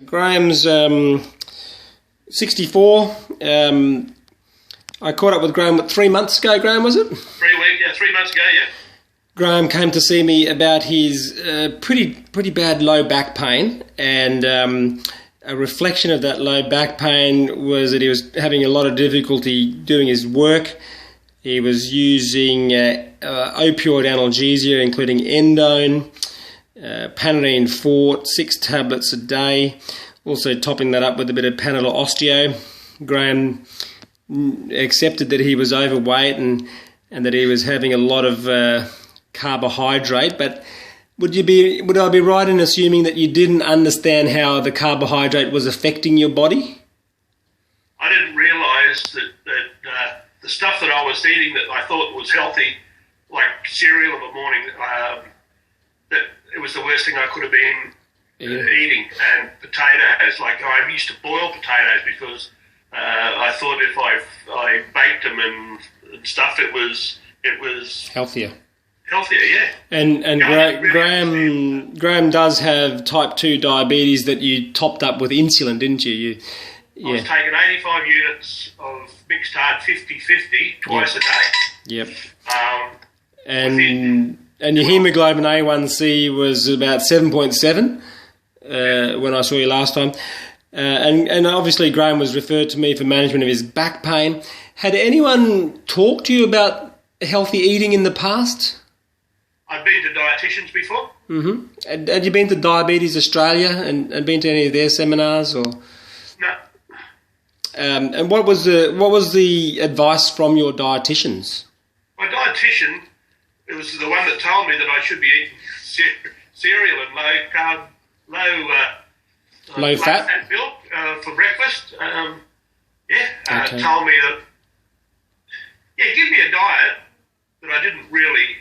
Graham's 64. I caught up with Graham 3 months ago, Graham, was it? 3 months ago, yeah. Graham came to see me about his pretty bad low back pain, and a reflection of that low back pain was that he was having a lot of difficulty doing his work. He was using opioid analgesia, including endone, Panadeine Forte, 6 tablets a day, also topping that up with a bit of Panadol Osteo. Graham accepted that he was overweight and that he was having a lot of carbohydrate, but would I be right in assuming that you didn't understand how the carbohydrate was affecting your body? I didn't realise that the stuff that I was eating that I thought was healthy, like cereal in the morning, that it was the worst thing I could have been eating. And potatoes, like I used to boil potatoes because I thought if I baked them and stuff, it was healthier. Healthier, yeah. And Graham does have type 2 diabetes that you topped up with insulin, didn't you? I was taking 85 units of mixed hard 50-50 twice a day. Yep. And your hemoglobin A1C was about 7.7 when I saw you last time. And obviously Graham was referred to me for management of his back pain. Had anyone talked to you about healthy eating in the past? I've been to dietitians before. Mm-hmm. Had you been to Diabetes Australia and been to any of their seminars or? No. And what was the advice from your dietitians? My dietitian, it was the one that told me that I should be eating cereal and low fat milk for breakfast. Told me that give me a diet that I didn't really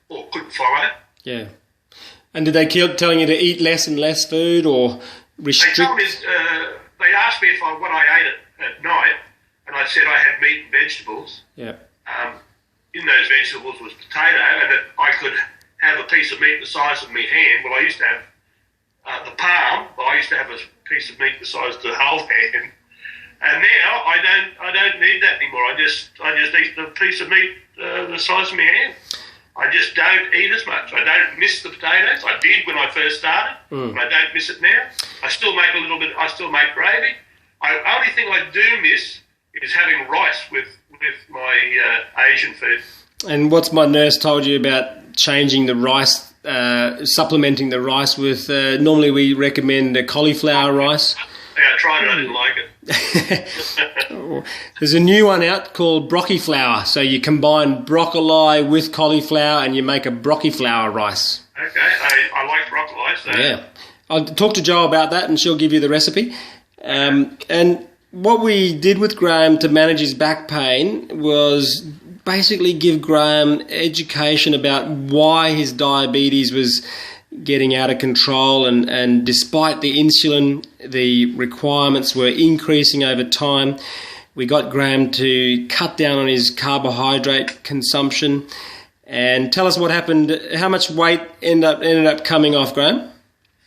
or couldn't follow. Yeah. And did they keep telling you to eat less and less food or restrict? They told me, they asked me what I ate at night, and I said I had meat and vegetables. Yeah. In those vegetables was potato, and that I could have a piece of meat the size of my hand. Well, I used to have the palm, but I used to have a piece of meat the size of the whole hand. And now I don't need that anymore. I just eat the piece of meat the size of my hand. I just don't eat as much. I don't miss the potatoes. I did when I first started, but I don't miss it now. I still make a little bit. I still make gravy. Only thing I do miss is having rice with my Asian food. And what's my nurse told you about changing the rice, supplementing the rice with? Normally we recommend cauliflower rice. Yeah, I tried it. I didn't like it. There's a new one out called broccoli-flour. So you combine broccoli with cauliflower and you make a broccoli-flour rice. Okay, I like broccoli. So. Yeah. I'll talk to Jo about that and she'll give you the recipe. And what we did with Graham to manage his back pain was basically give Graham education about why his diabetes was getting out of control, and despite the insulin, the requirements were increasing over time. We got Graham to cut down on his carbohydrate consumption. And tell us what happened. How much weight ended up coming off, Graham?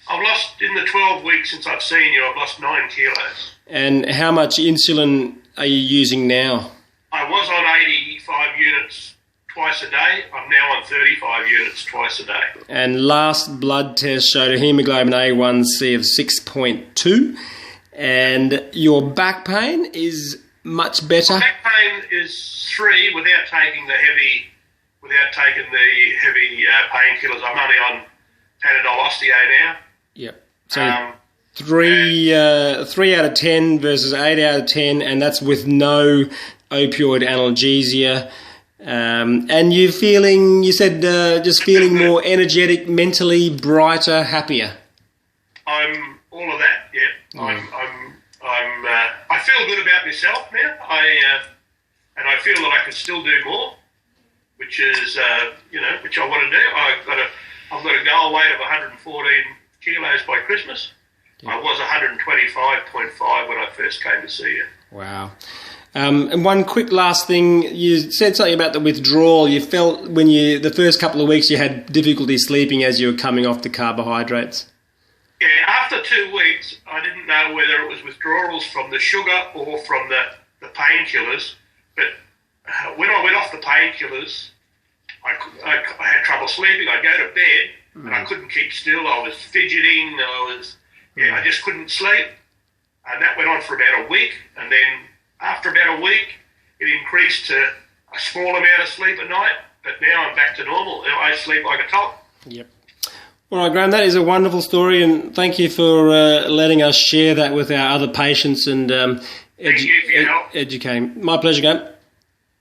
I've lost, in the 12 weeks since I've seen you, I've lost 9 kilos. And how much insulin are you using now? I was on 85 units twice a day. I'm now on 35 units twice a day. And last blood test showed a hemoglobin A1C of 6.2. And your back pain is much better? My back pain is 3 without taking the heavy painkillers. I'm only on Panadol Osteo now. Yep. So 3 out of 10 versus 8 out of 10, and that's with no opioid analgesia. And you said just feeling more energetic, mentally brighter, happier. I'm all of that, yeah. I feel good about myself now. And I feel that I can still do more, which is which I want to do. I've got a goal weight of 114 kilos by Christmas. Yeah. I was 125.5 when I first came to see you. Wow. And one quick last thing, you said something about the withdrawal. You felt when the first couple of weeks you had difficulty sleeping as you were coming off the carbohydrates. Yeah, after 2 weeks, I didn't know whether it was withdrawals from the sugar or from the painkillers. But when I went off the painkillers, I had trouble sleeping. I'd go to bed and I couldn't keep still. I was fidgeting. I just couldn't sleep. And that went on for about a week. And then after about a week, it increased to a small amount of sleep at night. But now I'm back to normal. I sleep like a top. Yep. All right, Graham, that is a wonderful story, and thank you for letting us share that with our other patients and Thank you for your help. educating. My pleasure, Graham.